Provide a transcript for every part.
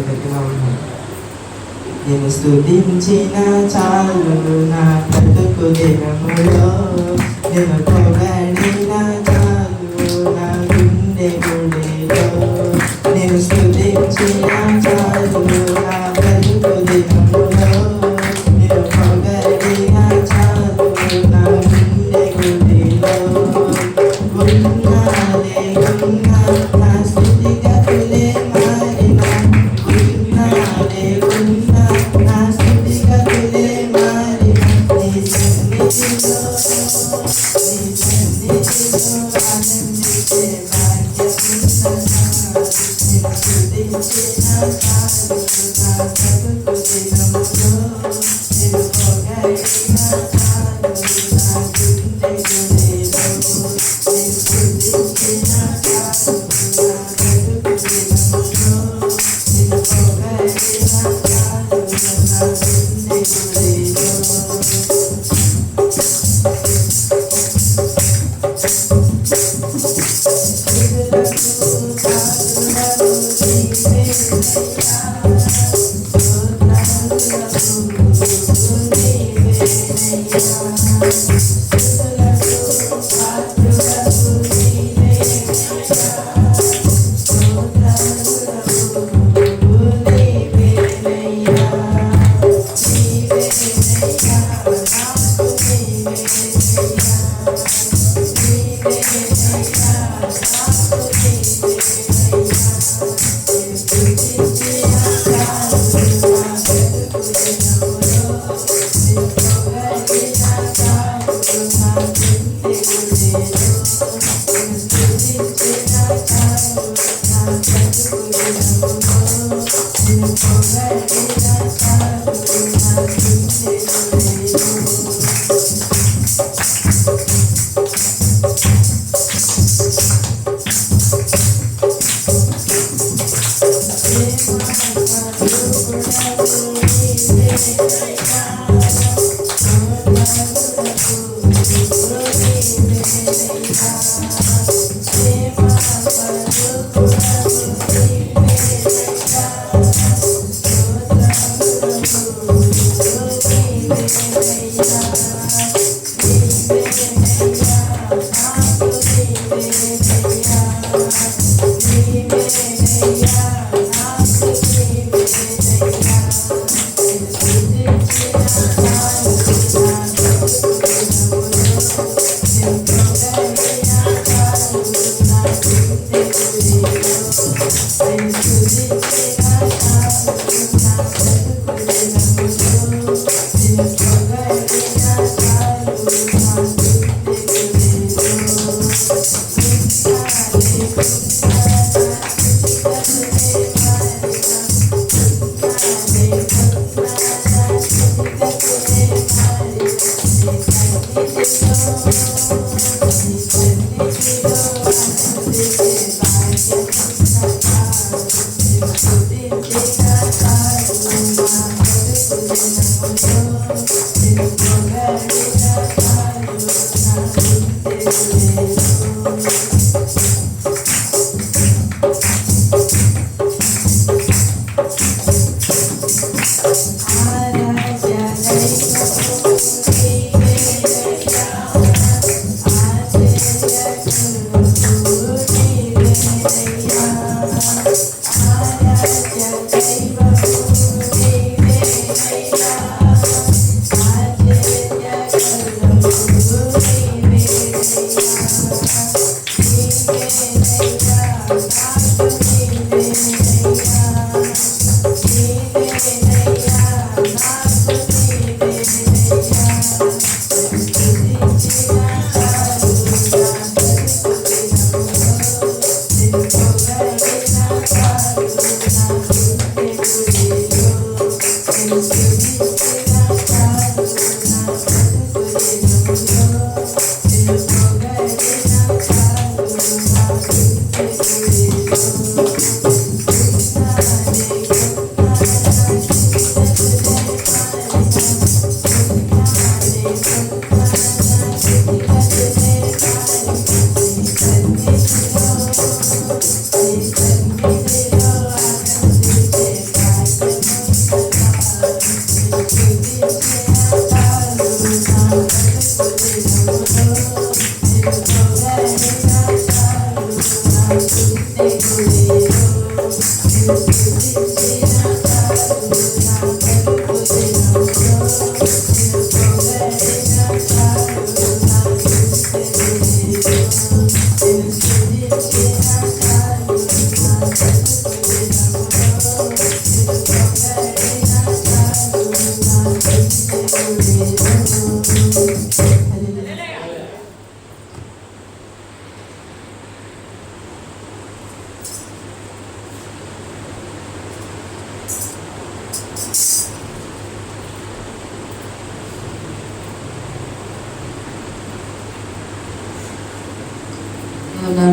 దగ్గరగా ఉన్నాను. నేను స్తుతించిన చాలు నా బ్రతుకు దినములో, నేను పొగడిన చాలు నా గుండె గుడిలో. నేను స్తుతించిన చాలు నా బ్రతుకు దినములో, నేను పొగడిన చాలు నా గుండె గుడిలో. ఉన్నాలే ఉన్నా నా స్థితిగతులే మారినా, ఉన్నాలే ఉన్నా నా స్థితిగతులే మారినా, నీ సన్నిధిలో ఆనందించే భాగ్యమున్నదా. నిన్ను స్తుతించిన చాలు నా బ్రతుకు దినములో, నిన్ను పొగడిన చాలు నా గుండె గుడిలో. నిన్ను స్తుతించిన చాలు నా బ్రతుకు దినములో, నిన్ను పొగడిన చాలు నా గుండె గుడిలో.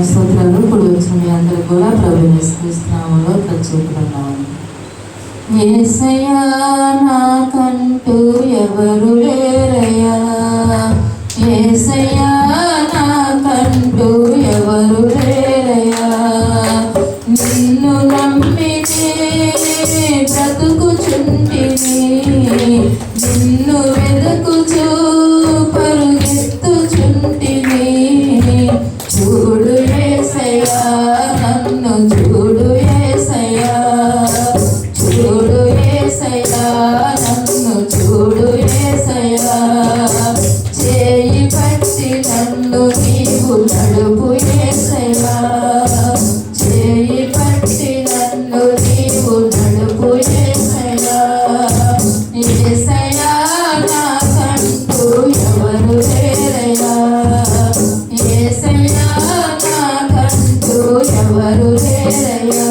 స్తోత్రాలు. ఇప్పుడు వచ్చిన మీ అందరూ కూడా ప్రభు యేసుక్రీస్తునామములో ప్రత్యేకమన్నాను. యేసయ్యా నాకంటూ ఎవరు లేరయ్యా, యేసయ్యా నాకంటూ ఎవరు లేరయ్యా, నిన్ను నమ్మినే బ్రతుకుచుంటిని, నిన్ను వెదకుచూ పరుగెత్తుచుంటిని. చూడు యేసయ్యా నన్ను చూడు యేసయ్యా, చూడు యేసయ్యా నన్ను చూడు యేసయ్యా, చేయి పట్టి నన్ను నీవు నడుపు యేసయ్యా, చేయి పట్టి నన్ను నీవు నడుపు యేసయ్యా. యేసయ్యా నాకంటూ ఎవరు లేరయ్యా, యేసయ్యా నాకంటూ ఎవరు లేరయ్యా.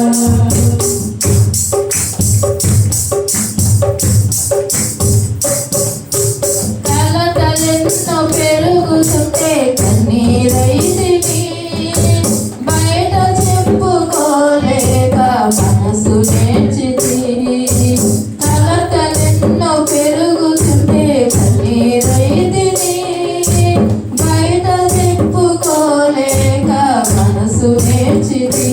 కలతలెన్నో పెరుగుతుంటే కన్నీరైతిని, బయట చెప్పుకోలేక మనసు నేర్చితిని. కలతలెన్నో పెరుగుతుంటే కన్నీరైతిని, బయట చెప్పుకోలేక మనసు నేర్చితి.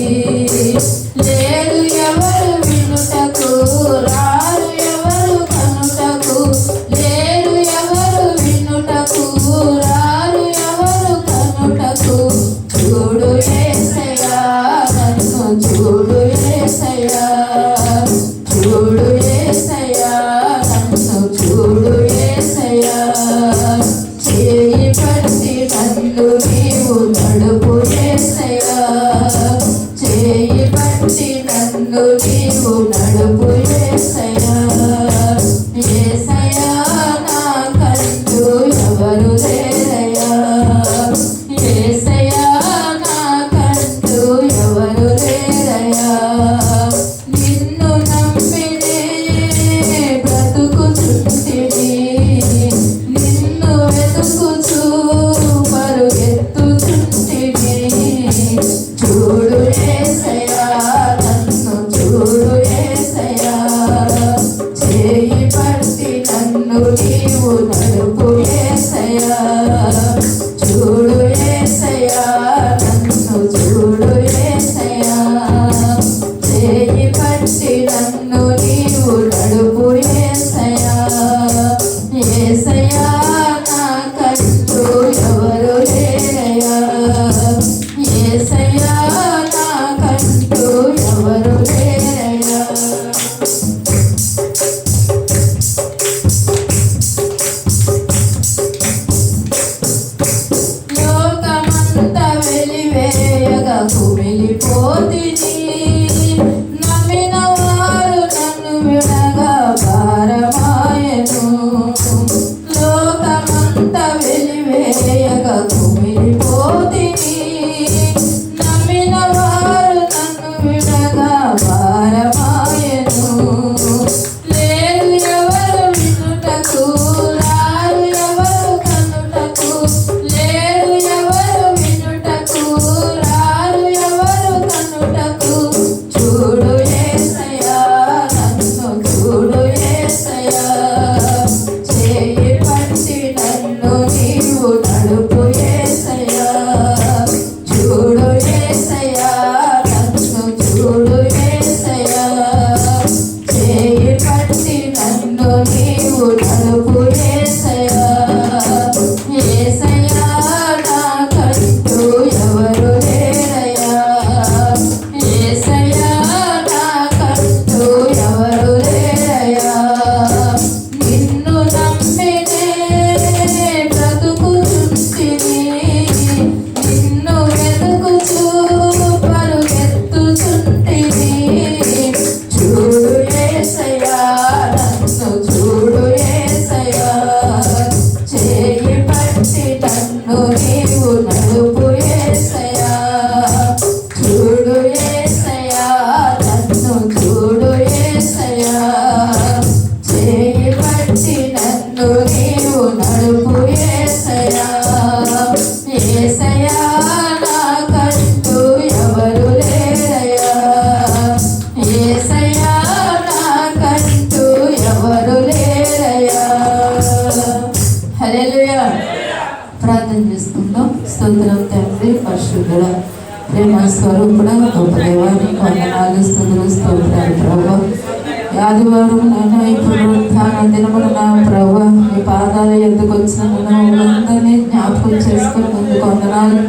లేరు ఎవరు వినుటకు, రారు ఎవరు కనుటకు, లేరు ఎవరు వినుటకు, రారు ఎవరు కనుటకు. చూడు యేసయ్యా నన్ను చూడు యేసయ్యా, చూడు యేసయ్యా నన్ను చూడు యేసయ్యా, చేయి పట్టి నన్ను నీవు నడుపు యేసయ్యా, చేయి పట్టి నన్ను నీవు నడుపు యేసయ్యా. యేసయ్యా నాకంటూ ఎవరు లేరయ్యా, యేసయ్యా నాకంటూ ఎవరు లేరయ్యా, నిన్ను నమ్మినే బ్రతుకుచుంటిని, నిన్ను వెతుకుచూ పరుగెత్తుచుంటిని. చూడు యేసయ్యా నన్ను చూడు యేసయ్యా, చేయి పట్టి నన్ను నీవు నడుపు యేసయ్యా, చూడు యేసయ్యా నన్ను చూడు యేసయ్యా, చేయి పట్టి నన్ను నీవు నడుపు యేసయ్యా. యేసయ్యా నాకంటూ ఎవరు లేరయ్యా, యేసయ్యా నాకంటూ ఎవరు లేరయ్యా. లోకమంతా వెలివేయగా కుమిలిపోతిని, నమ్మిన వారు నన్ను విడగా భారమాయెను. లోకమంతా వెలివేయగా కుమిలిపోతిని, నమ్మిన వారు నన్ను విడగా భారమాయెను. ప్రేమ స్వరూపుడా గొప్ప దేవానికి వందనాలు స్తుతులు స్తోత్రాలు ప్రభు. ఆదివారం నాయన ఈ పునరుత్థాన దినమున నా ప్రభు ఈ పాదాల ఎద్దుకు వచ్చిన అందరినీ జ్ఞాపకం చేసుకొని ముందుకు వందనాలు.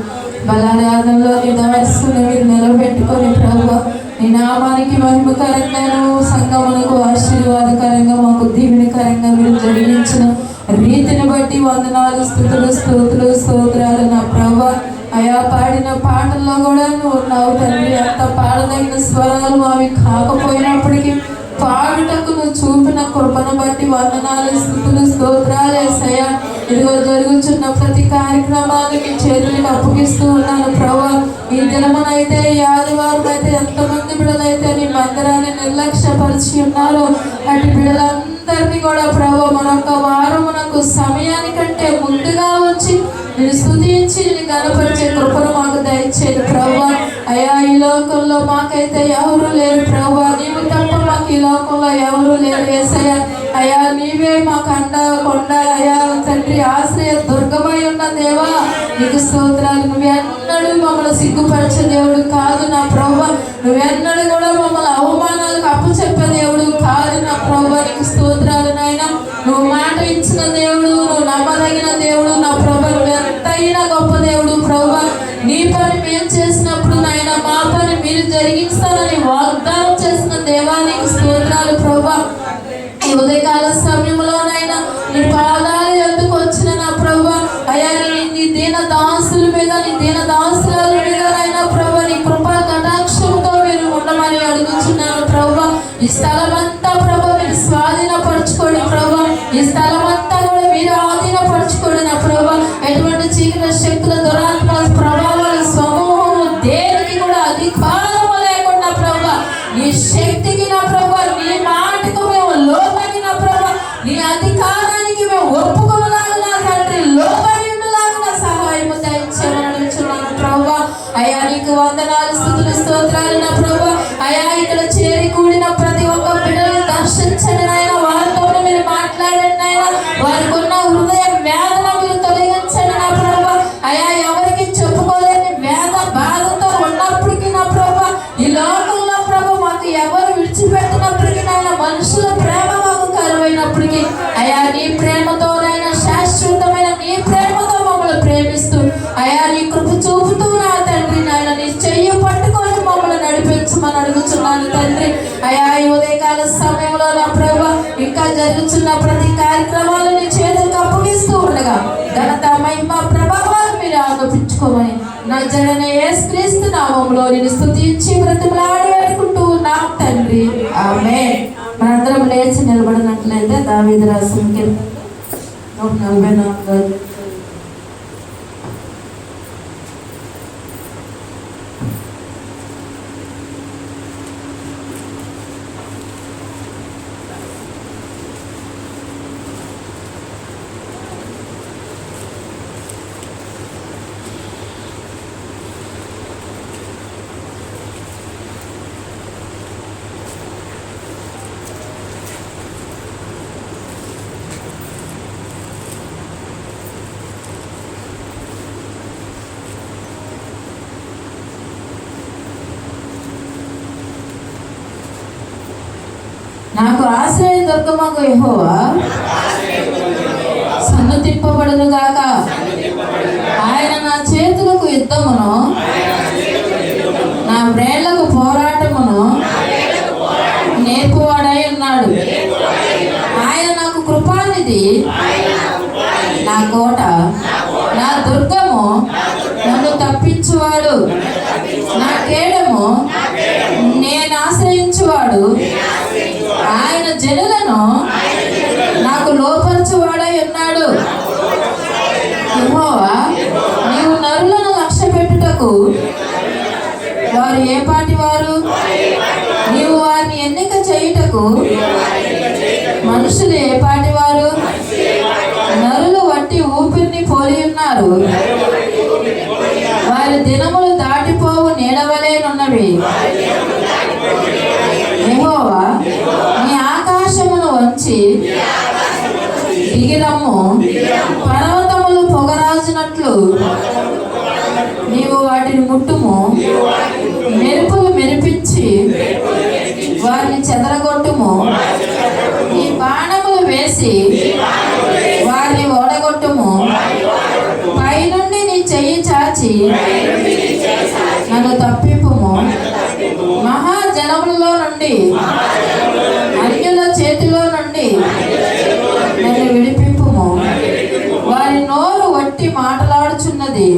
బలారాధనలో నీ దర్శనం మీరు నిలబెట్టుకొని ప్రభు నీ నామానికి మహిమకరంగాను సంగమునకు ఆశీర్వాదకరంగా మాకు దీవెనకరంగా మీరు జరిగించిన రీతిని బట్టి వందనాలు స్తుతులు స్తోత్రులు స్తోత్రాలు నా ప్రభు. అయా పాడిన పాటల్లో కూడా నువ్వు ఉన్నావు తండ్రి. అంత పాడదగిన స్వరాలు అవి కాకపోయినప్పటికీ పాడుటకు నువ్వు చూపిన కృపను బట్టి వందనాలు స్తుతులు స్తోత్రాలు యేసయ్యా. ఇదిగో జరుగుతున్న ప్రతి కార్యక్రమానికి చేతులకు అప్పగిస్తూ ఉన్నాను ప్రభా. ఈ దినమునైతే ఈ ఆదివారం అయితే ఎంతమంది బిడ్డలైతే నీ మందిరాన్ని నిర్లక్ష్యపరిచి ఉన్నారో అటు బిడ్డలందరినీ కూడా ప్రభా మరొక వారమునకు సమయానికంటే ముందుగా వచ్చి నేను స్తుతించి నేను గణపరిచే కృపను మాకు దయచేది ప్రభా. అయా ఈ లోకంలో మాకైతే ఎవరు లేరు ప్రభా. నీవు తప్ప మాకు ఈ లోకంలో ఎవరు లేరు యేసయ్యా. అయా నీవే మాకు అండ కొండ అయా తండ్రి ఆశ్రయ దుర్గమై ఉన్న దేవా నీకు స్తోత్రాలు. నువ్వెన్నడూ మమ్మల్ని సిగ్గుపరిచే దేవుడు కాదు నా ప్రభా. నువ్వెన్నడూ కూడా మమ్మల్ని అవమానాలకు అప్పచెప్పే దేవుడు కాదు నా ప్రభా. నీకు స్తోత్రాలు నాయన. నువ్వు మాట ఇచ్చిన దేవుడు, నువ్వు నమ్మదగిన దేవుడు నా ప్రభా. నువ్వు ఎంతైనా గొప్ప దేవుడు ప్రభా. నీ పని మేము చేసినప్పుడు నాయన మా పని మీరు జరిగిస్తానని వాగ్దానం చేసిన దేవానికి స్తోత్రాలు ప్రభా. ఈ ఉదయకాల సమయంలోనైనా నీ పాదాలు ఎందుకు వచ్చిన నా ప్రభా. అయ్యా నీ దీన దాసుల మీద నీ దీన దాసుల మీదనైనా ప్రభా నీ కృపా కటాక్షంతో మీరు ఉండమని అడుగుతున్నాను ప్రభా. ఈ స్థలమంతా ప్రభా మీరు స్వాధీనపరచుకోండి ప్రభా. ఈ స్థలమంతా కూడా మీరు ఆధీనపరచుకోండి నా ప్రభా. ఎటువంటి చీకటి శక్తుల దురాత్మ ప్రభావాల సమూహం దేనికి కూడా అధికారం లేకుండా ప్రభా నీ శక్తికి నా ప్రభా నీ మాటకు మేము లోబడి నా ప్రభా నీ అధికారానికి మేము ఒప్పుకునేలాగా నా తండ్రి లోబడి ఉండేలాగా సహాయం దయచేయమని ప్రభా. అయ్యా నీకు వందనాలు స్తుతులు స్తోత్రాలు నా ప్రభా. అయ్యా ఇక్కడ చేరి కూడిన ప్రతి ఒక్క బిడ్డను దర్శించండి నాయన. వారితో మీరు మాట్లాడండి నాయన. వారికి ఉన్న హృదయ వేదన మీరు తొలగించండి నా ప్రభా. అయ్యా ఎవరికి చెప్పుకోలేని వేద బాధతో ఉన్నప్పటికీ నా ప్రభా ఈ లోకంలో ప్రభు మాకు ఎవరు విడిచిపెట్టినప్పటికీ నాయన మనుషుల ప్రేమ మాకు కరువైనప్పటికీ అయ్యా నీ ప్రేమతోనైనా శాశ్వతమైన నీ ప్రేమతో మమ్మల్ని ప్రేమిస్తూ అయ్యా నీ కృప చూపుతూ నా తండ్రి నాయన నీ చెయ్యి పట్టుకొని మమ్మల్ని నడిపించమని అడుగుతున్నాను తండ్రి. అయ్యా ఈ ఉదయకాల సమయంలో నా ప్రభా ఇంకా జరుగుతున్న ప్రతి కార్యక్రమాలు నీ చేతులకు అప్పగిస్తూ ఉండగా ఘనత మహిమ ప్రభావాలు మీరు ఆరోపించుకోమని నా జనన యేసుక్రీస్తు నామములో నేను స్తుతించి బ్రతిమలాడి వేడుకుంటూ ఉన్నాం తండ్రి. ఆమేన్. మనందరం లేచి నిలబడినట్లయితే దావీదు రాసిన కీర్తన 144. నాకు ఆశ్రయ దుర్గమగు యెహోవా సన్నుతింపబడును గాక. ఆయన నా చేతులకు యుద్ధమును నా వ్రేళ్లకు పోరాటమును నేర్పువాడై ఉన్నాడు. ఆయన నాకు కృపానిధి, నా కోట, నా దుర్గము, నన్ను తప్పించువాడు, నా కేడము, నేను ఆశ్రయించువాడు. ఆయన జనులను నాకు లోపరచువాడై ఉన్నాడు. యెహోవా నీవు నరులను లక్ష్యపెట్టుటకు వారు ఏ పాటి వారు? నీవు వారిని ఎన్నిక చేయుటకు మనుషులు ఏ పాటి వారు? నరులు వట్టి ఊపిరిని పోలి ఉన్నారు. వారి దినములు దాటిపోవు నీడవలేనున్నవి. యెహోవా నీ ఆకాశమును వంచి దిగిరమ్ము. పర్వతములు పొగరాజునట్లు నీవు వాటిని ముట్టుము, మెరుపులు మెరిపించి వారిని చెదరగొట్టుము. నీ బాణములు వేసి వారిని ఓడగొట్టుము. పైనుండి నీ చెయ్యి చాచి నన్ను తప్పింపుము. మహాజనములలో నుండి, అన్యుల చేతిలో నుండి నన్ను విడిపింపుము. వారి నోరు వట్టి మాటలాడుచున్నది,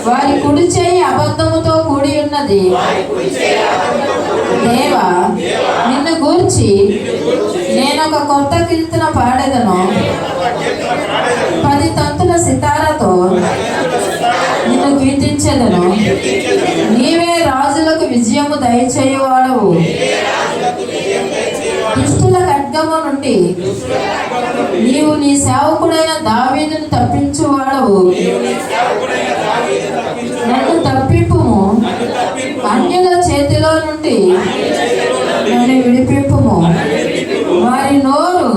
వారి కుడి చేయి అబద్ధముతో కూడి ఉన్నది. దేవా, నిన్ను గూర్చి నేనొక కొత్త కీర్తన పాడెదను. 10 తంతుల సితారతో నిన్ను కీర్తించెదను. నీవే రాజులకు విజయము దయచేయువాడవు. దుష్టుల ఖడ్గము నుండి నీవు నీ సేవకుడైన దావీదును తప్పించువాడవు. నన్ను తప్పింపుము, అన్యుల చేతిలో నుండి నన్ను విడిపింపుము. వారి నోరు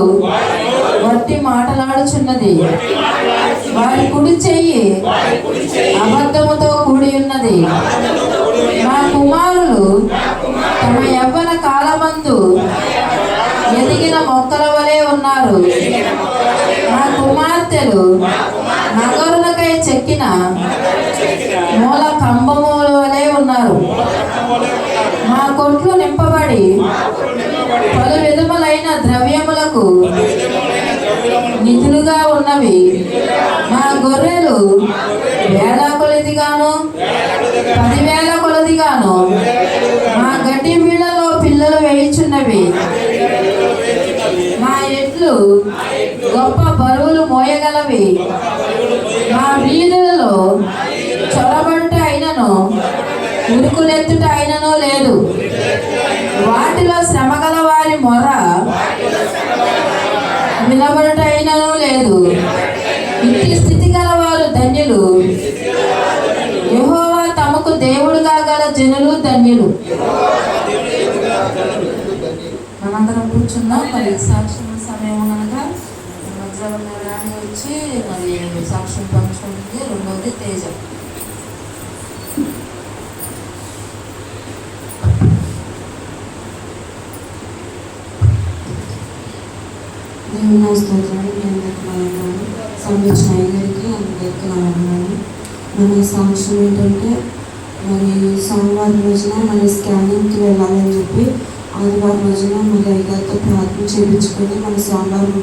వట్టి మాటలాడుచున్నది, వారి కుడి చెయ్యి అబద్ధముతో కూడి ఉన్నది. నా కుమారులు తమ యవ్వన కాలమందు ఎదిగిన మొక్కల వలె ఉన్నారు. నా కుమార్తెలు నగరులకై చెక్కిన మూల కంబముల వలె ఉన్నారు. మా కొట్లు నింపబడి పలు విధములైన ద్రవ్యములకు నిధులుగా ఉన్నవి. మా గొర్రెలు వేల కొలదిగాను 10,000 కొలదిగాను మా గడ్డి బీళ్ళలో పిల్లలు వేయుచున్నవి. మా ఎడ్లు గొప్ప బరువులు మోయగలవి. మా వీధులలో చొరబడుట అయినను ఉరుకులెత్తుట అయినను లేదు. వాటిలో శ్రమగల వారి మొర వినబడుట అయినను లేదు. ఇట్టి స్థితి గల వారు ధన్యులు. యెహోవా తమకు దేవుడుగా గల జనులు ధన్యులు. మనందరం కూర్చున్నాం. మరి సాక్ష్యం సమయం కనుక మధ్యాహ్నం రాని వచ్చి మరి సాక్ష్యం పంచుకుంటుంది. రెండవది తేజ. దేవుని స్తోత్రాలు. మీ అందరికీ వందనాలు. సంరక్షణ గారికి అందరికీ వందనాలు. మన సాక్ష్యం ఏంటంటే, మరి సోమవారం రోజున మన స్కానింగ్కి వెళ్ళాలని చెప్పి ఆదివారం రోజున మన అయ్యగారితో ప్రార్థన చేయించుకొని మన సోమవారం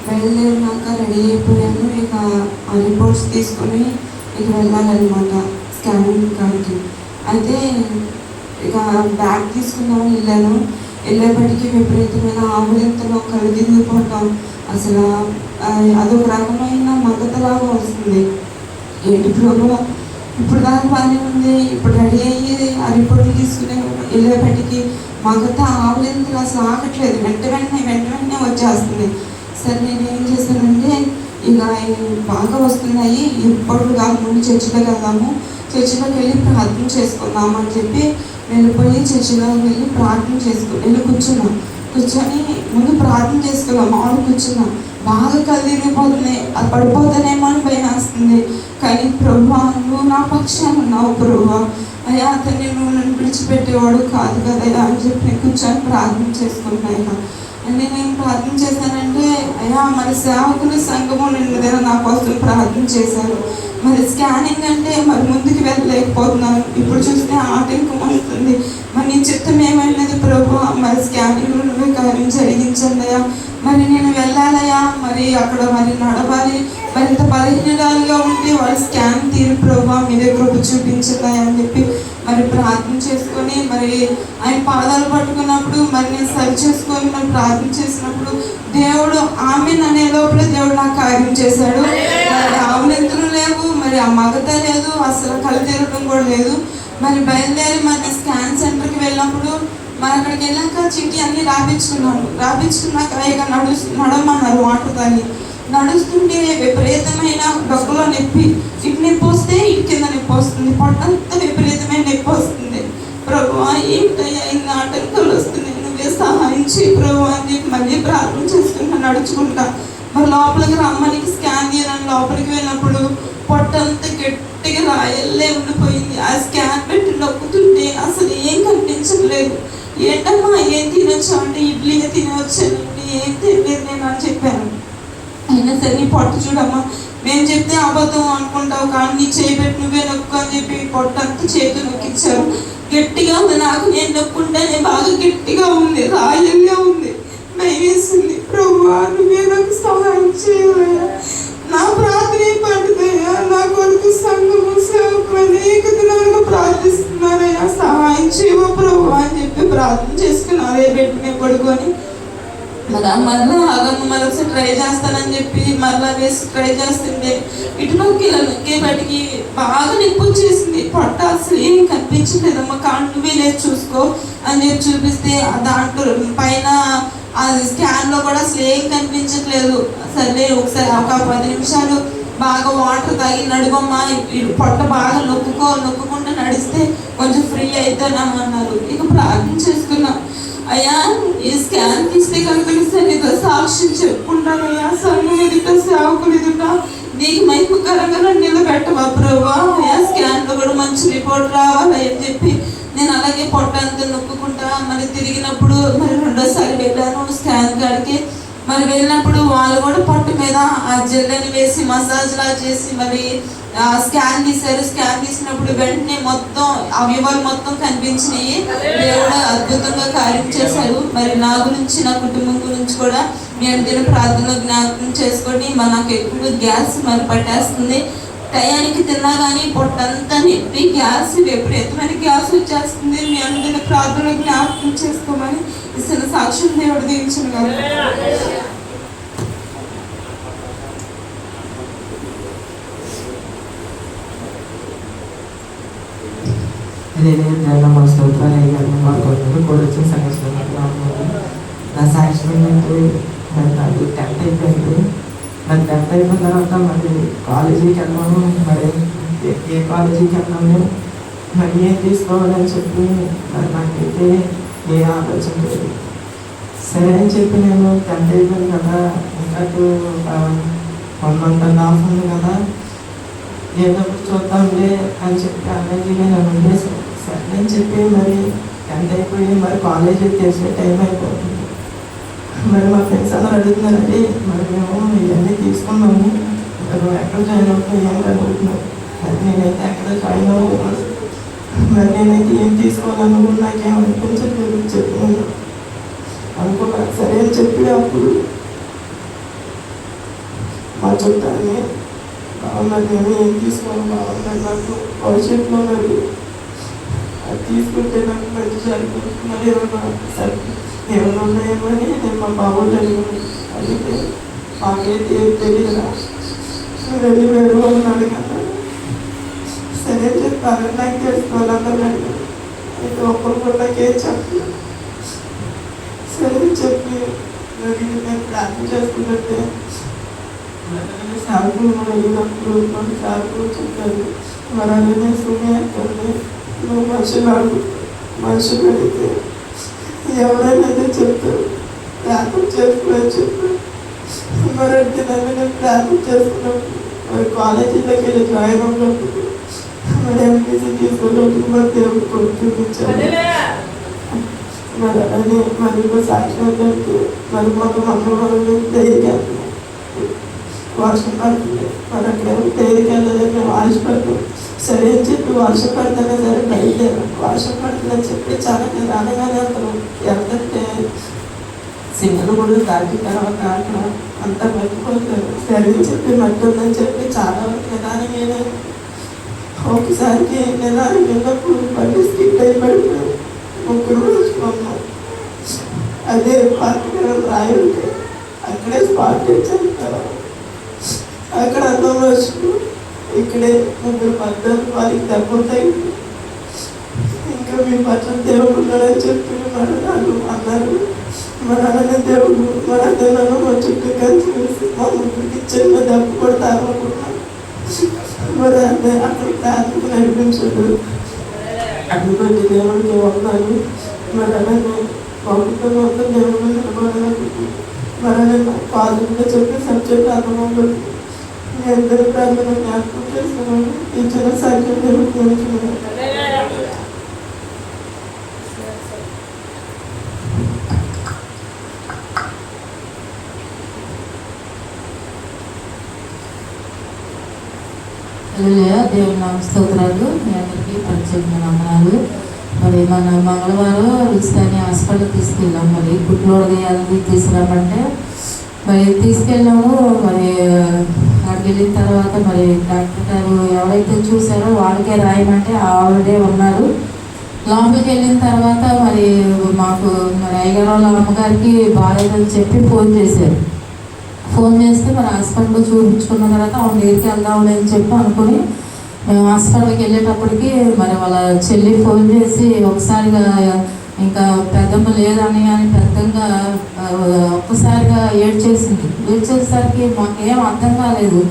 బయలుదేరినాక రెడీ అయిపోయాను. ఇక ఆ రిపోర్ట్స్ తీసుకొని ఇక వెళ్ళాలన్నమాట స్కానింగ్ కాడికి. అయితే ఇక బ్యాగ్ తీసుకుందామని వెళ్ళేపటికి విపరీతమైన ఆవులింతలో కళ్ళు తిరిగిపోవటం, అసలు అదొక రకమైన మగతలాగా వస్తుంది. ఏంటి ప్రభు, ఇప్పుడు దాకా బాగానే ఉంది, ఇప్పుడు రెడీ అయ్యి ఆ రిపోర్ట్లు తీసుకుని వెళ్ళేపటికి మగత ఆవులింతలు అసలు ఆగట్లేదు, వెంట వెంటనే వచ్చేస్తుంది. సరే నేను ఏం చేశానంటే, ఇక బాగా వస్తున్నాయి, ఇప్పుడు కాక ముందు చర్చిలోకి వెళ్దాము, చర్చిలోకి వెళ్ళి ప్రార్థన చేసుకుందాము అని చెప్పి వెళ్ళిపోయి చర్చిలోకి వెళ్ళి ప్రార్థన వెళ్ళి కూర్చొని ముందు ప్రార్థన చేసుకున్నాం. మామూలు కూర్చున్నాం. బాగా కళ్ళు తిరిగిపోతున్నాయి, అది పడిపోతానేమో అని భయం వేస్తుంది. కానీ ప్రభువా, నువ్వు నా పక్షాన ఉన్నావు ప్రభువా, అయ్యా అతన్ని నువ్వు నన్ను విడిచిపెట్టేవాడు కాదు కదా అని చెప్పి కూర్చొని ప్రార్థన చేసుకున్నాను. అంటే నేను ప్రార్థన చేశానంటే, అయ్యా మరి సేవకులు సంఘము నిన్న నా కోసం ప్రార్థన చేశారు. మరి స్కానింగ్ అంటే మరి ముందుకు వెళ్ళలేకపోతున్నాను, ఇప్పుడు చూస్తే ఆటంకం వస్తుంది. మరి నీ చిత్తం ఏమైనది ప్రభు, మరి స్కానింగ్ నువ్వే కార్యం జరిగించండి అయ్యా. మరి నేను వెళ్ళాలయ్యా, మరి అక్కడ మరి నడవాలి, మరి ఇంత బలహీనరాలుగా ఉంటే వాళ్ళు స్కాన్ తీరు ప్రభు మీరే కృప చూపించండి అని చెప్పి మరి ప్రార్థన చేసుకొని మరి ఆయన పాదాలు పట్టుకున్నప్పుడు మరి నేను సరి చేసుకొని మరి ప్రార్థన చేసినప్పుడు దేవుడు ఆమె అనే లోపల దేవుడు నాకు కార్యం చేశాడు. మరి ఆవులెంతులు లేవు, మరి ఆ మగత లేదు, అసలు కళ్ళు తిరగడం కూడా లేదు. మరి బయలుదేరి మరి స్కాన్ సెంటర్కి వెళ్ళినప్పుడు మరి అక్కడికి వెళ్ళాక చిట్టి అన్నీ రాపించుకున్నాక ఇక నడమన్నారు వాటర్ తాగి. నడుస్తుంటే విపరీతమైన డొక్కలో నొప్పి, ఇటు నొప్పి వస్తే ఇటు కింద నొప్పి వస్తుంది, పొట్టంతా విపరీతమైన నొప్పి వస్తుంది. ప్రభువా ఏంటయ్యా ఇన్ని ఆటంకాలు వస్తున్నాయి, నువ్వే సహాయం చేయి ప్రభు అని మళ్ళీ ప్రార్థన చేసుకుంటా నడుచుకుంటా. మరి లోపలికి రమ్మనికి స్కాన్ తీయాలని లోపలికి వెళ్ళినప్పుడు పొట్టంతా గట్టిగా రాయల్లే ఉండిపోయింది. ఆ స్కాన్ పెట్టి నొక్కుతుంటే అసలు ఏం కనిపించట్లేదు. ఏంటమ్మా ఏం తినొచ్చు అంటే ఇడ్లీ తినవచ్చానండి, ఏం తినలేదు నేను అని చెప్పాను. అయినా సరే నీ పొట్ట చూడమ్మా, మేము చెప్తే అబద్ధం అనుకుంటావు కానీ నీ చేయి పెట్టి నువ్వే నొక్కు అని చెప్పి పొట్టంతా చేతి నొక్కిచ్చారు. గట్టిగా ఉంది, నాకు నేను నొక్కుంటేనే బాగా గట్టిగా ఉంది, రాయల్గా ఉంది, భయమేసింది. ప్రభువా నువ్వే నాకు సహాయం చేయవయ్యా, నా ప్రార్థన పడుతాయా, నా కొరకు సంఘము సేవకులు అనేక దినాలుగా ప్రార్థిస్తున్నారయ్యా, సహాయం చేయవా ప్రభు అని చెప్పి ప్రార్థన చేసుకున్నారు. పెట్టిన పడుకొని మళ్ళీ ఆగమ్మ మరొకసారి ట్రై చేస్తానని చెప్పి మళ్ళీ వేసి ట్రై చేస్తుంటే ఇటు నొక్కి బయటికి బాగా నొప్పి వచ్చేసింది. పొట్ట అసలు ఏం కనిపించలేదమ్మా, నువ్వే లేదు చూసుకో అని చెప్పి చూపిస్తే దాంట్లో పైన అది స్కాన్లో కూడా అసలు ఏం కనిపించట్లేదు. సరే ఒకసారి ఒక 10 నిమిషాలు బాగా వాటర్ తాగి నడువమ్మా, పొట్ట బాగా నొక్కుంటూ నడిస్తే కొంచెం ఫ్రీ అవుతానమ్మన్నారు. ఇక ప్రార్థన చేసుకున్నాం. అయ్యా ఈ స్కాన్ తీస్తే కనుక నీతో సాక్ష్యం చెప్పుకుంటానయ్యా, సంఘం ఎదుట సేవకులు ఎదుట నీకు మహిమకరంగా నన్ను నిలబెట్టవా ప్రభువా, అయ్యా స్కాన్లో కూడా మంచి రిపోర్ట్ రావాలి అని చెప్పి నేను అలాగే పొట్ట అంతా నొక్కుంటా మరి తిరిగినప్పుడు మరి 2వ సారి వెళ్ళాను స్కాన్ కాడికి. మరి వెళ్ళినప్పుడు వాళ్ళు కూడా పొట్ట మీద ఆ జెల్లని వేసి మసాజ్ లా చేసి మరి స్కాన్ తీశారు. స్కాన్ తీసినప్పుడు వెంటనే మొత్తం అవయవాలు మొత్తం కనిపించినాయి. దేవుడు అద్భుతంగా కార్యం చేశారు. మరి నా గురించి నా కుటుంబం గురించి కూడా మీ అందరూ ప్రార్థనలో జ్ఞాపకం చేసుకొని నాకు ఎక్కువ గ్యాస్ మరి పట్టేస్తుంది. టయానికి తిన్నా కానీ పొట్టంతా నొప్పి, గ్యాస్ విపరీతమైన గ్యాస్ వచ్చేస్తుంది. మీ అందరూ ప్రార్థనలో జ్ఞాపకం చేసుకోమని ఇసిన సాక్ష్యం దేవుడు దీవించిన కదా. మా స్తోత్రాలు అయ్యారు. మా కొందరు కూడా వచ్చిన సంఘటన నా సాక్ష్యం ఏంటంటే మరి నాకు 10th అయిపోయింది. మరి 10th అయిపోయిన తర్వాత మరి కాలేజీకి వెళ్ళాము. మరి ఏ కాలేజీకి వెళ్ళాము, మరి ఏం తీసుకోవాలని చెప్పి మరి నాకైతే ఏ ఆలోచన లేదు. సరే అని చెప్పి నేను 10th అయిపోయింది కదా, ఇంకా 1 month and half ఉంది కదా, ఏదో చూద్దాంలే అని చెప్పి అలాగే నేను ఉండేసాను. సరే అని చెప్పి మరి 10th అయిపోయి మరి కాలేజీ చేసే టైం అయిపోతుంది. మరి మా ఫ్రెండ్స్ అందరూ అడుగుతున్నారండి, మరి మేము ఇవన్నీ తీసుకున్నాము, మరి ఎక్కడ జాయిన్ అవుతాం ఏం అడుగుతున్నాం. మరి నేనైతే ఎక్కడ జాయిన్ అవ్వలేదు. మరి నేనైతే ఏం తీసుకోవాలనుకున్నా నాకేం అనిపించట్లేదు చెప్పాను అనుకున్నా. సరే అని చెప్పి అప్పుడు మా చుట్టాన్ని బాగున్నారు, నేను ఏం తీసుకోవాలి బాగున్నాను, నాకు భవిష్యత్తులో మరి అది తీసుకుంటే నాకు మంచి జరుగుతుంది. మరి ఏమైనా ఉన్నాయేమో అని నేను మా బాబుని అడిగాను. అడిగితే మాకైతే ఏం తెలియదురా, వెళ్ళి వేరు అన్నాడు కదా. సరే చెప్పారు, నాకు తెలుసుకోవాలన్నారు అడిగాను. అయితే ఒక్కరు కూడా నాకేం చెప్పలేదు. సరే చెప్పి మరి నేను ప్రార్థన చేసుకున్నట్టే సార్లు అడిగినప్పుడు కొన్ని సార్లు చెప్పారు. మరి అలానే సుమేస్తుంది, నువ్వు మనుషులు అడిగితే ఎవరైనా చెప్తారు ప్రార్థన చేసుకోని చెప్పారు. మరి అంటే నేను ప్రార్థన చేసుకున్నప్పుడు మరి కాలేజీలోకి వెళ్ళి జాయిన్ అవ్వనప్పుడు మరి ఎంపీసీ తీసుకున్నప్పుడు మరి దేవుడు కొడుకు చూపించారు. మరి అలానే మరి సాక్షి ఏంటంటే మరి మాకు అమ్మవాళ్ళు ధైర్యం వర్షం పడుతుంది. మరి అక్కడ తేలిక వెళ్ళదని మేము ఆశపడతాం. సరే అని చెప్పి వర్షం పడుతున్నా సరే బయలుదేరాం. వర్షం పడుతుందని చెప్పి చాలా నిదానంగానే వెళ్తాం. ఎంతంటే సింగల్ కూడా దాటి తర్వాత అక్కడ అంతా మట్టిపోతారు. సరే అని చెప్పి మట్టి ఉందని చెప్పి చాలా నిదానంగానే ఒకసారికి నిదానం వెళ్ళినప్పుడు బండి స్కిప్ అయి పడిపోయాం. 3 రోజుకున్నాం. అదే పార్టీ రాయి ఉంటే అక్కడే స్పాట్ తెచ్చాను. అక్కడ అందరం రోజులు ఇక్కడే 3 పడ్డారు, వారికి దెబ్బతాయి. ఇంకా మీ పట్ల దేవుడు ఉన్నాడని చెప్పి మరి నాకు అన్నారు. మరి అలానే దేవుడు మరి అదే నన్ను మా చుట్టూ కలిసి మా ముగ్గురికి చిన్న దెబ్బ కొడతారు అనుకున్నాను. మరి అదే అక్కడ ప్రార్థన నడిపించాడు. అటువంటి దేవుడికి ఉన్నాను. మరి అలానే ప్రభుత్వం మొత్తం దేవుడు నిలబడాలనుకుంటున్నాను. మరి అలానే కాలేజీలో చెప్పి సబ్జెక్ట్ అర్థమవుతుంది. మీ అందరి ప్రాంతంలో జ్ఞాపకం చేస్తున్నాను. ఈ చిన్న సాక్ష్యం జరుగుతున్నాను. దేవుని నామ స్తోత్రాలు. మీ అందరికీ ప్రత్యేకమైన వందనాలు. మరి మన మంగళవారం రుచితాన్ని హాస్పిటల్ తీసుకెళ్ళాం. మరి కుట్లోది అది తీసుకురామంటే మరి తీసుకెళ్ళాము. మరి అక్కడికి వెళ్ళిన తర్వాత మరి డాక్టర్ గారు ఎవరైతే చూసారో వాళ్ళకే రాయమంటే ఆవిడే ఉన్నారు. లోపలికి వెళ్ళిన తర్వాత మరి మాకు మరి అయ్యగారు వాళ్ళ అమ్మగారికి బాగాలేదని చెప్పి ఫోన్ చేశారు. ఫోన్ చేస్తే మరి హాస్పిటల్లో చూపించుకున్న తర్వాత ఆవిడ దగ్గరికి వెళ్దామని అని చెప్పి అనుకుని మేము హాస్పిటల్కి వెళ్ళేటప్పటికి మరి వాళ్ళ చెల్లి ఫోన్ చేసి ఒకసారిగా ఇంకా పెద్దమ్మ లేదని అని పెద్దగా ఒక్కసారిగా ఏడ్చేసింది. ఏడ్చేసరికి మాకేం అర్థం కాలేదు.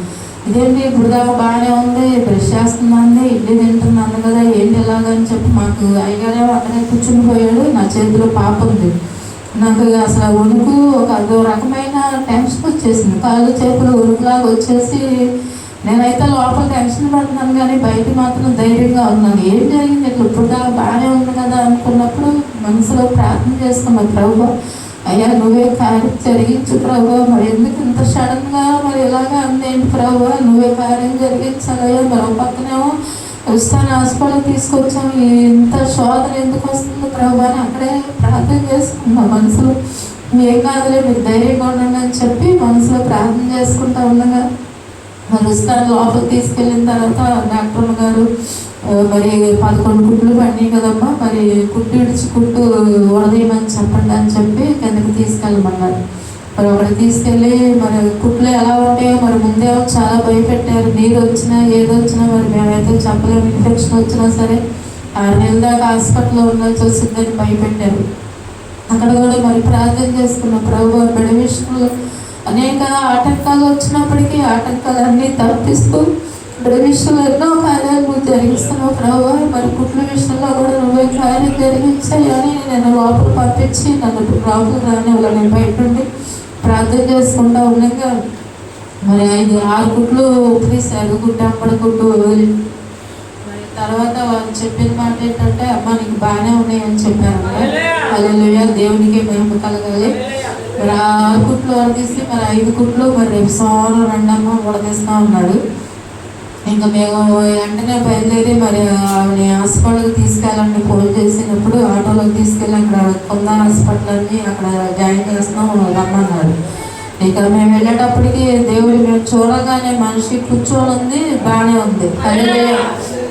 ఇదేంటి ఇప్పుడు దాకా బాగానే ఉంది, బ్రష్ చేస్తుందండి, ఇడ్లీ తింటుంది కదా, ఏంటి ఎలాగని చెప్పి మాకు అయ్యగారేమో అక్కడే కూర్చుని పోయాడు. నా చేతిలో పాప ఉంది. నాకు అసలు వణుకు అదో రకమైన టెన్షన్ వచ్చేసింది. కాళ్ళు చేతులు వణుకులాగా వచ్చేసి నేనైతే లోపల టెన్షన్ పడుతున్నాను కానీ బయట మాత్రం ధైర్యంగా ఉన్నాను. ఏం జరిగింది ఇట్లా ఇప్పుడు దాకా బాగానే ఉంది కదా అనుకున్నప్పుడు మనసులో ప్రార్థన చేసుకున్నా, ప్రభువా అయ్యా నువ్వే కార్యం జరిగించు ప్రభువా, మరి ఎందుకు ఇంత సడన్గా మరి ఇలాగా అందేంటి ప్రభువా, నువ్వే కార్యం జరిగించాలయ్యా. మరో పక్కనేమో ఉస్తాన్ హాస్పిటల్ తీసుకొచ్చాము, ఇంత శోధన ఎందుకు వస్తుంది ప్రభువా అని అక్కడే ప్రార్థన చేసుకున్నా మనసులో. ఏం కాదులే మీరు ధైర్యంగా ఉండండి అని చెప్పి మనసులో ప్రార్థన చేసుకుంటా ఉండగా మరి ఉస్తాన్ లోపల తీసుకెళ్ళిన తర్వాత డాక్టర్ గారు మరి 11 కుట్లు పడినాయి కదమ్మా, మరి కుట్టు విడిచి కుట్టు ఉడదీయమని చెప్పండి అని చెప్పి కిందకి తీసుకెళ్ళమన్నారు. మరి ఒకటి తీసుకెళ్ళి మరి కుట్లు ఎలా ఉంటాయో మరి ముందే చాలా భయపెట్టారు. నీరు వచ్చినా ఏది వచ్చినా మరి మేమైతే చెప్పలేము. ఇన్ఫెక్షన్ వచ్చినా సరే 6 నెలల దాకా హాస్పిటల్లో ఉండాల్సి వచ్చిందని భయపెట్టారు. అక్కడ కూడా మరి ప్రార్థన చేసుకున్న ప్రభు బిడ్డ విషయంలో అనేక ఆటంకాలు వచ్చినప్పటికీ ఆటంకాలన్నీ తప్పిస్తూ బిడ్డ విషయంలో ఎన్నో కార్యాలు నువ్వు జరిగిస్తున్నావు ప్రభు. మరి కుట్ల విషయంలో కూడా నువ్వే కార్యం జరిగించాయని నేను లోపల పంపించి నన్ను లోపల రాని వాళ్ళ నేను బయట నుండి ప్రార్థన చేసుకుంటా ఉండగా మరి 5-6 కుట్లు తీశారు. కుట్టు అప్పటి కుట్టు వదిలి మరి తర్వాత వాళ్ళు చెప్పిన మాట ఏంటంటే అమ్మ నీకు బాగానే ఉన్నాయని చెప్పారు. హల్లెలూయా, దేవునికి మహిమ కలగాలి. మరి 6 కుట్లు వడదీసి మరి 5 కుట్లు మరి రేపు సోమవారం రెండమ్మ వడదీస్తా ఉన్నాడు. ఇంకా మేము వెంటనే బయలుదేరి మరి ఆవిడ హాస్పిటల్కి తీసుకెళ్ళండి ఫోన్ చేసినప్పుడు ఆటోలోకి తీసుకెళ్ళి అక్కడ కొంద హాస్పిటల్ అని అక్కడ జాయిన్ చేస్తాం రమ్మన్నారు. ఇక మేము వెళ్ళేటప్పటికి దేవుడు మేము చూడగానే మనిషి కూర్చొని ఉంది, బాగానే ఉంది.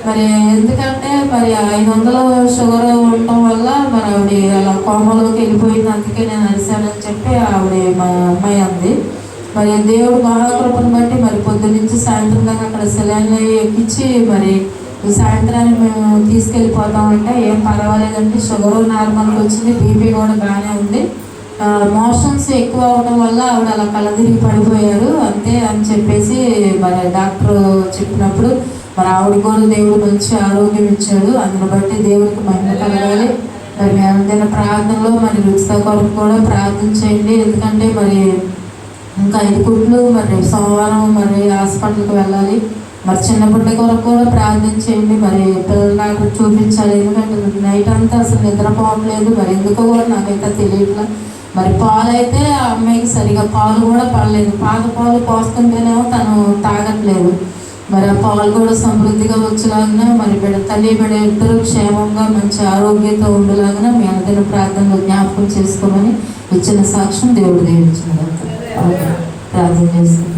మరి ఎందుకంటే మరి 500 షుగర్ ఉండటం వల్ల మరి ఆవిడ అలా కోమలోకి వెళ్ళిపోయింది. అందుకే నేను అరిశానని చెప్పి ఆవిడ మా అమ్మాయి అంది. మరి దేవుడు మహాకృపను బట్టి మరి పొద్దు నుంచి సాయంత్రం దాకా అక్కడ సెలైన్లు ఎక్కించి మరి సాయంత్రానికి మేము తీసుకెళ్ళిపోతామంటే ఏం పర్వాలేదంటే షుగర్ నార్మల్గా వచ్చింది, బీపీ కూడా బాగానే ఉంది. మోషన్స్ ఎక్కువ అవడం వల్ల ఆవిడ అలా కళ్ళదిరిగి పడిపోయారు అంతే అని చెప్పేసి మరి డాక్టర్ చెప్పినప్పుడు మరి ఆవిడ కూడా దేవుడు మంచి ఆరోగ్యం ఇచ్చాడు. అందుని బట్టి దేవుడికి మహిమ కలగాలి. మరి మేము ప్రార్థనలో మరి రుచిత కొరకు కూడా ప్రార్థన చేయండి. ఎందుకంటే మరి ఇంకా 5 కుట్లు మరి సోమవారం మరి హాస్పిటల్కి వెళ్ళాలి. మరి చిన్న బిడ్డ కొరకు కూడా ప్రార్థన చేయండి. మరి పిల్లలు నాకు చూపించాలి. ఎందుకంటే నైట్ అంతా అసలు నిద్రపోవట్లేదు. మరి ఎందుకో కూడా నాకైతే తెలియట్లా. మరి పాలు అయితే ఆ అమ్మాయికి సరిగా పాలు కూడా పడలేదు. పాత పాలు పోస్తుంటేనేమో తను తాగట్లేదు. మరి ఆ పాలు కూడా సమృద్ధిగా వచ్చేలాగిన మరి బిడ్డ తల్లి బిడ్డ ఇద్దరు క్షేమంగా మంచి ఆరోగ్యంతో ఉండేలాగిన మీ అందరి ప్రార్థనలో జ్ఞాపకం చేసుకోమని ఇచ్చిన సాక్ష్యం దేవుడు దీవించిన ప్రార్థన చేస్తుంది.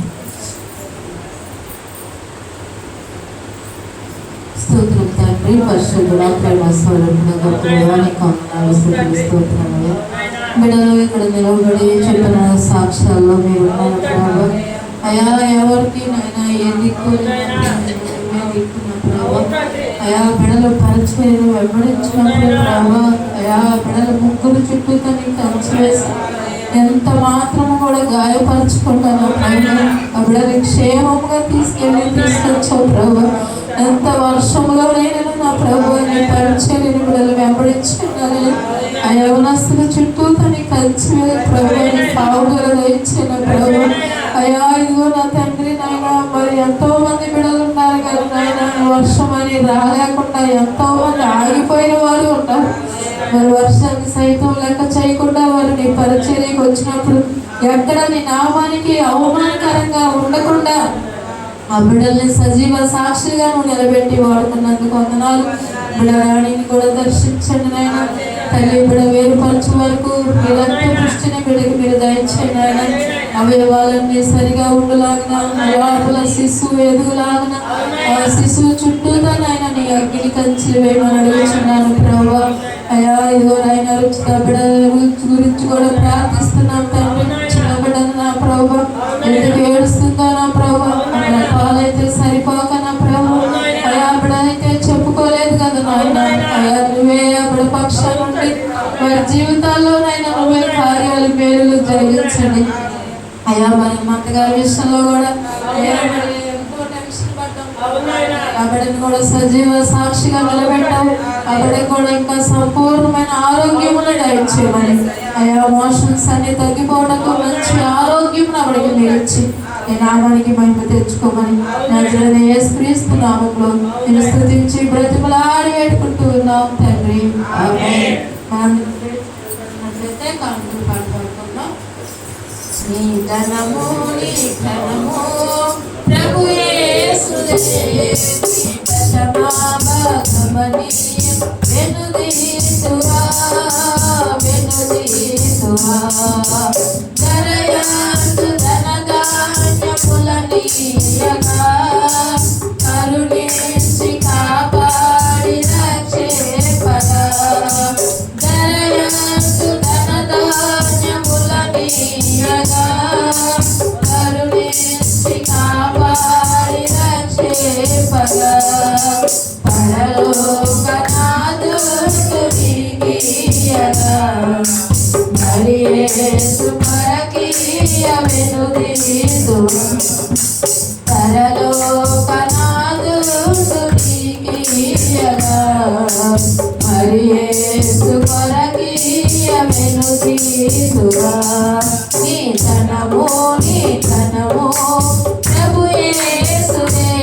స్తోత్రం తండ్రి, పరిశుద్ధుడా, ప్రేమ స్వరూపుడా, దేవానికి వందనాలు, స్తుతులు, స్తోత్రములు. బిడ్డలు ఇక్కడ నిలబడి చెప్పిన సాక్ష్యాల్లో మీరు ఉన్నారు ప్రభావ. అయా ఎవరికి నైనా ఏ దిక్కున ప్రభావ, అయా బిడలు పరిచయం వెంబడించినప్పుడు ప్రభావ, అయా బిడలు ముగ్గురు చుట్టూ తనకి కంచి వేసి ఎంత మాత్రము కూడా గాయపరచుకుంటాను ప్రభావ. ఆ బిడలు క్షేమంగా తీసుకొచ్చావు ప్రభావ. ఎంత వర్షంలో నేను నా ప్రభు నీ పరిచయం బిడలు వెంబడించుకున్నాను. యవనస్తుల చుట్టూ తనకి కంచి ప్రభు కావుగా ఇచ్చిన ప్రభు. అయ్యా ఇదిగో నా తండ్రి నాయన, మరి ఎంతో మంది బిడ్డలు ఉన్నారు కదా నాయన, వర్షం అని రాలేకుండా ఎంతో మంది ఆగిపోయిన వారు ఉన్నారు. మరి వర్షాన్ని సైతం లెక్క చేయకుండా వారు నీ పరిచర్యకు వచ్చినప్పుడు ఎక్కడ నీ నామానికి అవమానకరంగా ఉండకుండా ఆ బిడ్డల్ని సజీవ సాక్షిగా నువ్వు నిలబెట్టి వాడుకున్నందుకు వందనాలు. బిడ్డ రాణిని కూడా దర్శించండి నాయన. తల్లి బిడ్డ వేరుపరచు వరకు మీరంతా దృష్టిని బిడ్డకి మీరు దయచేయండి నాయన. అవయవాలన్నీ సరిగా ఉండలాగిన, లోపల శిశువు ఎదుగులాగిన, ఆ శిశువు చుట్టూతో నాయన నీ అగ్ని కంచెలు వేయమని అడుగుతున్నాను ప్రభా. అయ్యా ఇదిగో నాయన రుచిత బిడ్డ గురించి కూడా ప్రార్థిస్తున్నాం తండ్రి. చిన్న బిడ్డను నా ప్రభా ఎందుకు ఏడుస్తుందో నా ప్రభా, పాలైతే సరిపోక నా ప్రభు. అయ్యా బిడ్డ అయితే చెప్పుకోలేదు కదా నాయన. అయ్యా నువ్వే బిడ్డ పక్షాల నుండి వారి జీవితాల్లో నాయన నువ్వే కార్యాలు మేలులు జరిగించండి. అయ్యా మరి అత్తగారి విషయంలో కూడా ఎంతో టెన్షన్ పడ్డాం. ఆ బిడ్డను కూడా సజీవ సాక్షిగా నిలబెట్టావు. ఆ బిడ్డకు కూడా ఇంకా సంపూర్ణమైన ఆరోగ్యమును దయచేయమని, అయ్యా మోషన్స్ అన్ని తగ్గిపోవడంతో మంచి ఆరోగ్యం ఆవిడకి మీరు ఇచ్చి నీ నామానికి మహిమ తెచ్చుకోమని నజరేయుడైన యేసుక్రీస్తు నామములో నేను స్తుతించి బ్రతిమలాడి వేడుకుంటూ ఉన్నాం తండ్రి. ఆమేన్. మనమైతే కానుకలు పాట పాడుకుందాం. నీ ఘనము నీ ఘనము ప్రభు యేసుదే, దశమాభాగమని వెనుదీతువా వెనుదీతువా. దరయాందు ధనధాన్యములనీయగా కరుణించి కాపాడి రక్షేపగా. దరయాందు ధనధాన్యములనీయగా కరుణించి కాపాడి రక్షేపగా. పరలోకనాథుడికియగా మరి యేసు కొరకియ వెనుదీతువా. పరలోకనాథుడికియగా మరి యేసు కొరకియ వెనుదీతువా. నీ ధనము ప్రభు యేసుదే,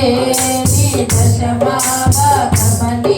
నీ దశమాభాగమని